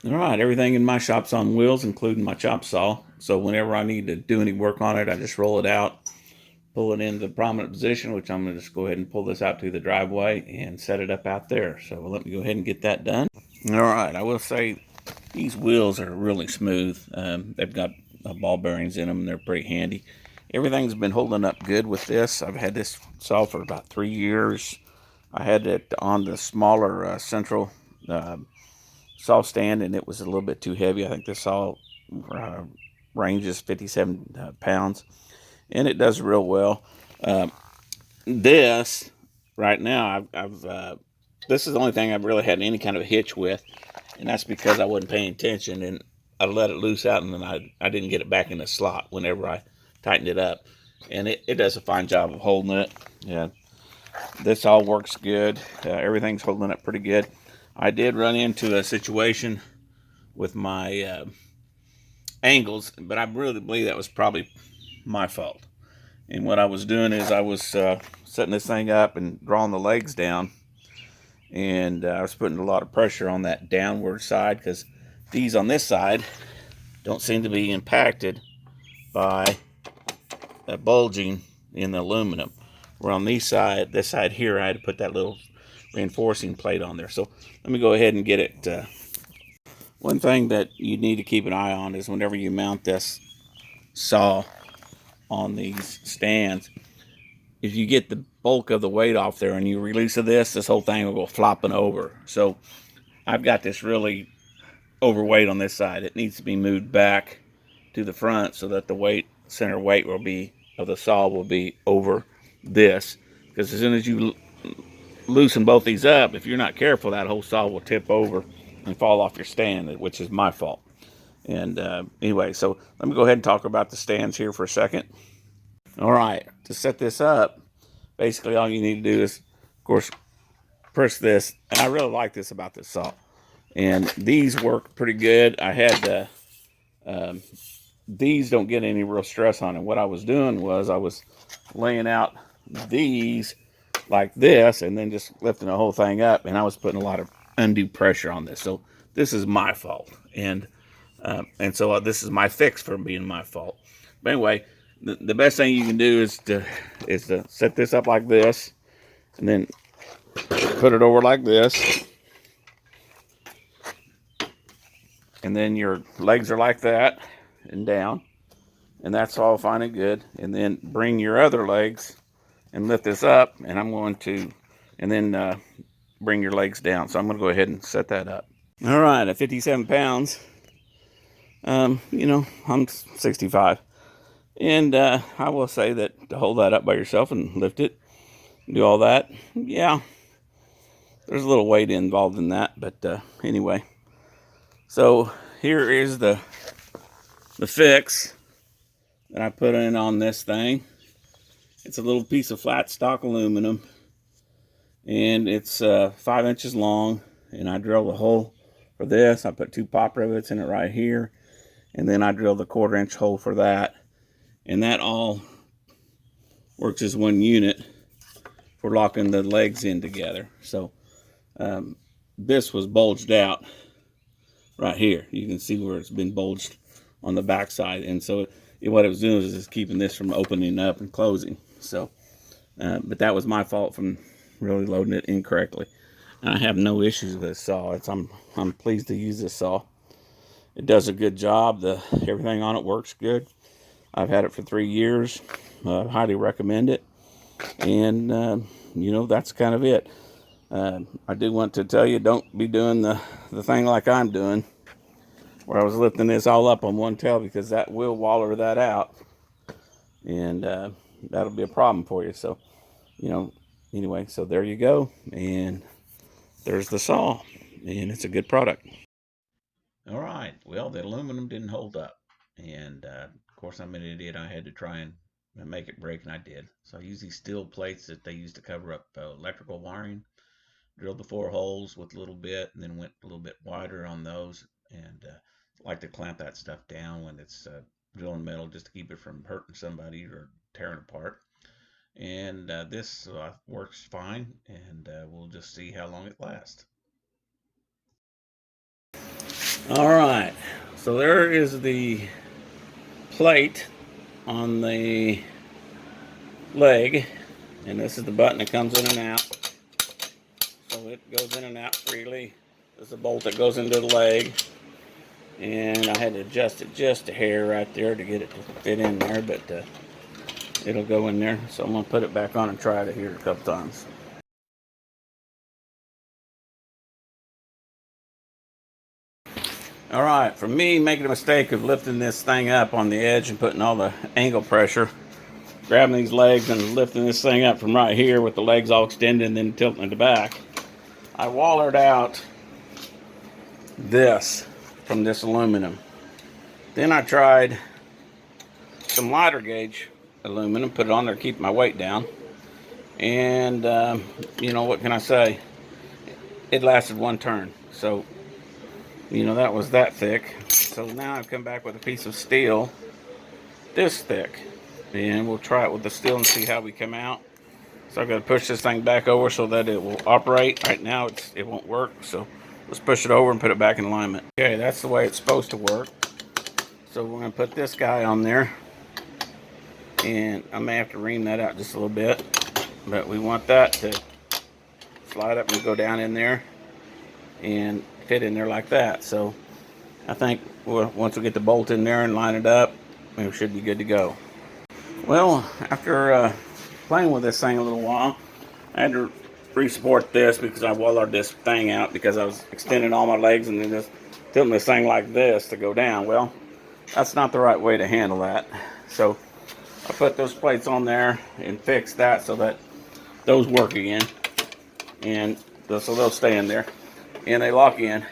All right, everything in my shop's on wheels, including my chop saw. So whenever I need to do any work on it, I just roll it out, pull it into the prominent position, which I'm going to just go ahead and pull this out to the driveway and set it up out there. So let me go ahead and get that done. All right, I will say these wheels are really smooth. They've got ball bearings in them, and they're pretty handy. Everything's been holding up good with this. I've had this saw for about 3 years. I had it on the smaller central uh, saw stand, and it was a little bit too heavy. I think the saw uh, ranges 57 pounds, and it does real well. Uh, this right now, I've this is the only thing I've really had any kind of a hitch with, and that's because I wasn't paying attention and I let it loose out, and then I didn't get it back in the slot whenever I tightened it up, and it does a fine job of holding it. Yeah, this all works good. Everything's holding up pretty good. I did run into a situation with my angles, but I really believe that was probably my fault. And what I was doing is I was setting this thing up and drawing the legs down, and I was putting a lot of pressure on that downward side because these on this side don't seem to be impacted by that bulging in the aluminum. Where on this side here, I had to put that little reinforcing plate on there. So let me go ahead and get it. One thing that you need to keep an eye on is whenever you mount this saw on these stands, if you get the bulk of the weight off there and you release of this whole thing will go flopping over. So I've got this really overweight on this side. It needs to be moved back to the front so that the center weight will be of the saw will be over this. Because as soon as you loosen both these up, if you're not careful, that whole saw will tip over and fall off your stand, which is my fault. And anyway, so let me go ahead and talk about the stands here for a second. All right, to set this up, basically all you need to do is, of course, press this. And I really like this about this saw. And these work pretty good. I had these don't get any real stress on it. What I was doing was I was laying out these like this and then just lifting the whole thing up, and I was putting a lot of undue pressure on this. So this is my fault, and so this is my fix for being my fault. But anyway, the best thing you can do is to set this up like this, and then put it over like this, and then your legs are like that and down, and that's all fine and good. And then bring your other legs and lift this up, and I'm going to, and then bring your legs down. So I'm going to go ahead and set that up. All right, at 57 pounds, I'm 65. And I will say that to hold that up by yourself and lift it, do all that, yeah, there's a little weight involved in that. But anyway, so here is the fix that I put in on this thing. It's a little piece of flat stock aluminum, and it's 5 inches long. And I drilled a hole for this. I put 2 pop rivets in it right here, and then I drilled a 1/4 inch hole for that. And that all works as one unit for locking the legs in together. So this was bulged out right here. You can see where it's been bulged on the back side, and so what it was doing is just keeping this from opening up and closing. So but that was my fault from really loading it incorrectly. And I have no issues with this saw. I'm pleased to use this saw. It does a good job. Everything on it works good. I've had it for 3 years. Highly recommend it. And that's kind of it. I do want to tell you, don't be doing the thing like I'm doing, where I was lifting this all up on one tail, because that will waller that out, and that'll be a problem for you. So, anyway, so there you go, and there's the saw, and it's a good product. All right. Well, the aluminum didn't hold up, and of course, I'm an idiot. I had to try and make it break, and I did. So I used these steel plates that they used to cover up electrical wiring. Drilled the 4 holes with a little bit, and then went a little bit wider on those, and like to clamp that stuff down when it's drilling metal, just to keep it from hurting somebody or tearing apart. And this works fine, and we'll just see how long it lasts. All right, so there is the plate on the leg, and this is the button that comes in and out. So it goes in and out freely. This is the bolt that goes into the leg, and I had to adjust it just a hair right there to get it to fit in there, but it'll go in there. So I'm gonna put it back on and try it here a couple times. All right, for me, making a mistake of lifting this thing up on the edge and putting all the angle pressure, grabbing these legs and lifting this thing up from right here with the legs all extended and then tilting it back, I wallered out this from this aluminum. Then I tried some lighter gauge aluminum, put it on there to keep my weight down. And, you know, what can I say? It lasted one turn. So, you know, that was that thick. So now I've come back with a piece of steel this thick, and we'll try it with the steel and see how we come out. So I've got to push this thing back over so that it will operate. Right now it won't work, so let's push it over and put it back in alignment. Okay, that's the way it's supposed to work. So we're going to put this guy on there, and I may have to ream that out just a little bit, but we want that to slide up and go down in there and fit in there like that. So I think once we get the bolt in there and line it up, we should be good to go. Well, after playing with this thing a little while, I had to re-support this because I wallered this thing out because I was extending all my legs and then just tilting this thing like this to go down. Well, that's not the right way to handle that. So I put those plates on there and fixed that so that those work again, and so they'll stay in there and they lock in.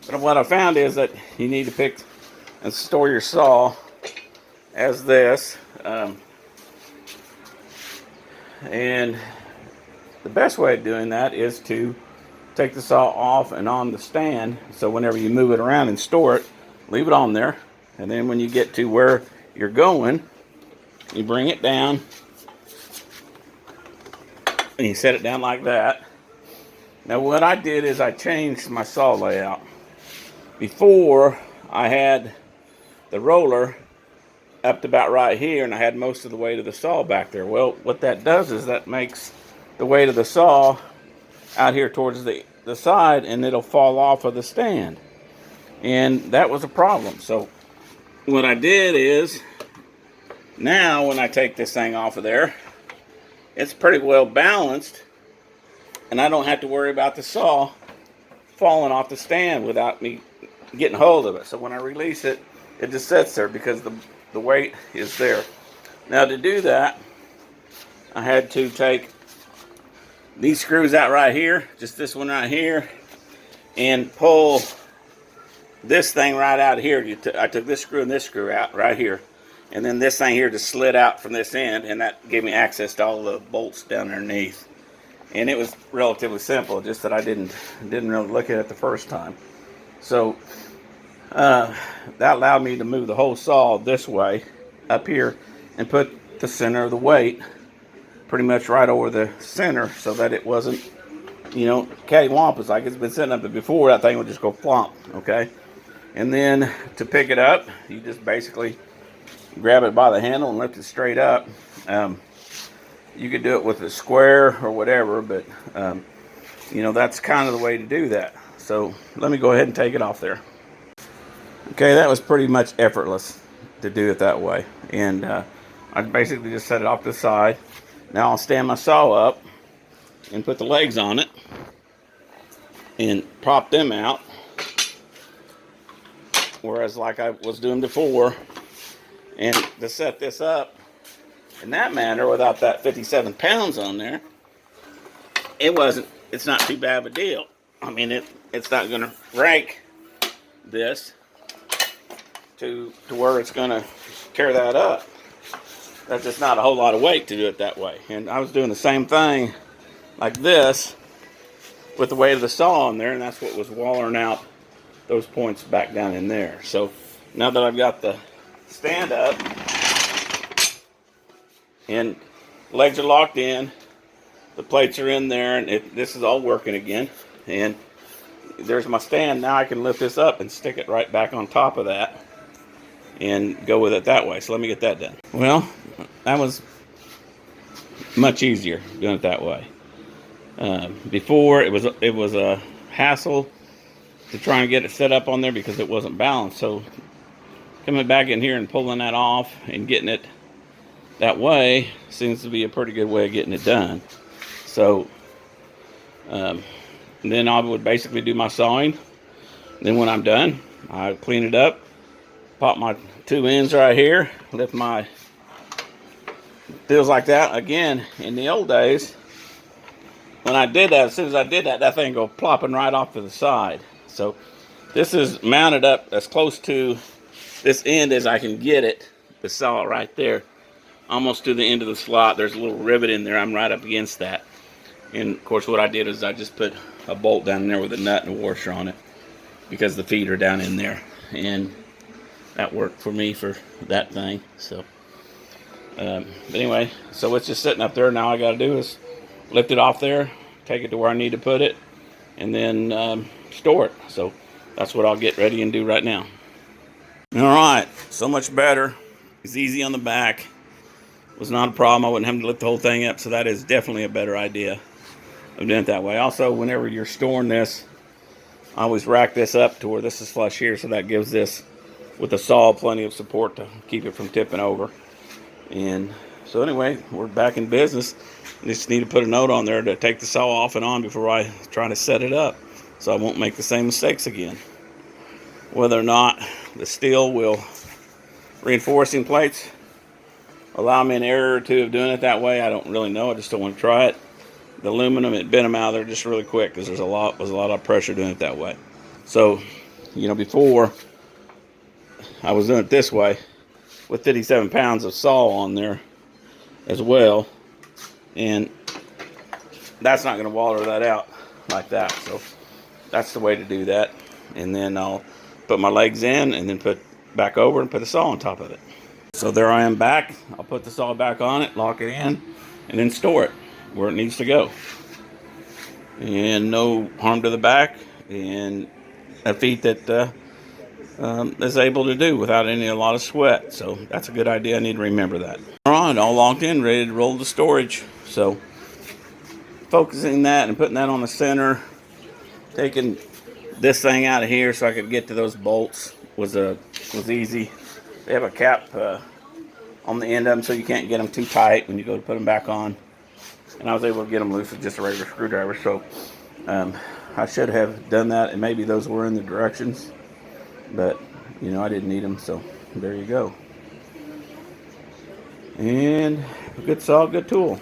But what I found is that you need to pick and store your saw as this, and the best way of doing that is to take the saw off and on the stand, so whenever you move it around and store it, leave it on there, and then when you get to where you're going, you bring it down and you set it down like that. Now what I did is I changed my saw layout. Before, I had the roller up to about right here, and I had most of the weight of the saw back there. Well, what that does is that makes the weight of the saw out here towards the side, and it'll fall off of the stand. And that was a problem. So what I did is, now when I take this thing off of there, it's pretty well balanced, and I don't have to worry about the saw falling off the stand without me getting hold of it. So when I release it, it just sits there because the weight is there. Now to do that, I had to take these screws out right here, just this one right here, and pull this thing right out here. I took this screw and this screw out right here, and then this thing here just slid out from this end, and that gave me access to all the bolts down underneath. And it was relatively simple, just that I didn't really look at it the first time. So that allowed me to move the whole saw this way up here and put the center of the weight pretty much right over the center, so that it wasn't, you know, cattywampus like it's been sitting up there before. That thing would just go flop, okay? And then to pick it up, you just basically grab it by the handle and lift it straight up. You could do it with a square or whatever, but you know, that's kind of the way to do that. So let me go ahead and take it off there. Okay, that was pretty much effortless to do it that way. And I basically just set it off to the side. Now I'll stand my saw up and put the legs on it and prop them out. Whereas like I was doing before, and to set this up in that manner without that 57 pounds on there, it's not too bad of a deal. I mean, it's not going to rank this to where it's going to carry that up. That's just not a whole lot of weight to do it that way. And I was doing the same thing like this with the weight of the saw on there, and that's what was wallering out those points back down in there. So now that I've got the stand up and legs are locked in, the plates are in there, and this is all working again. And there's my stand. Now I can lift this up and stick it right back on top of that and go with it that way. So let me get that done. Well, that was much easier doing it that way. Before it was a hassle to try and get it set up on there because it wasn't balanced. So coming back in here and pulling that off and getting it that way seems to be a pretty good way of getting it done. So then I would basically do my sawing. Then when I'm done, I clean it up, pop my two ends right here, lift my deals like that. Again, in the old days, when I did that, as soon as I did that, that thing go plopping right off to the side. So this is mounted up as close to this end as I can get it, the saw right there, almost to the end of the slot. There's a little rivet in there. I'm right up against that. And of course what I did is I just put a bolt down in there with a nut and a washer on it because the feet are down in there. And that worked for me for that thing. So but anyway, so it's just sitting up there. Now all I got to do is lift it off there, take it to where I need to put it, and then store it. So that's what I'll get ready and do right now. All right, so much better. It's easy on the back. It was not a problem. I wouldn't have to lift the whole thing up, so that is definitely a better idea of doing it that way. Also, whenever you're storing this, I always rack this up to where this is flush here, so that gives this, with the saw, plenty of support to keep it from tipping over. And so anyway, we're back in business. Just need to put a note on there to take the saw off and on before I try to set it up, so I won't make the same mistakes again. Whether or not the steel will reinforcing plates allow me an error or two of doing it that way, I don't really know. I just don't want to try it. The aluminum, it bent them out of there just really quick because was a lot of pressure doing it that way. So, you know, before I was doing it this way with 57 pounds of saw on there as well, and that's not going to water that out like that. So that's the way to do that. And then I'll put my legs in and then put back over and put the saw on top of it. So there I am back. I'll put the saw back on it, lock it in, and then store it where it needs to go. And no harm to the back, and a feat that is able to do without a lot of sweat. So that's a good idea. I need to remember that. All right, all locked in, ready to roll to storage. So focusing that and putting that on the center, taking this thing out of here so I could get to those bolts was easy. They have a cap on the end of them so you can't get them too tight when you go to put them back on. And I was able to get them loose with just a regular screwdriver. So I should have done that, and maybe those were in the directions, but you know, I didn't need them, so there you go. And a good saw, good tool.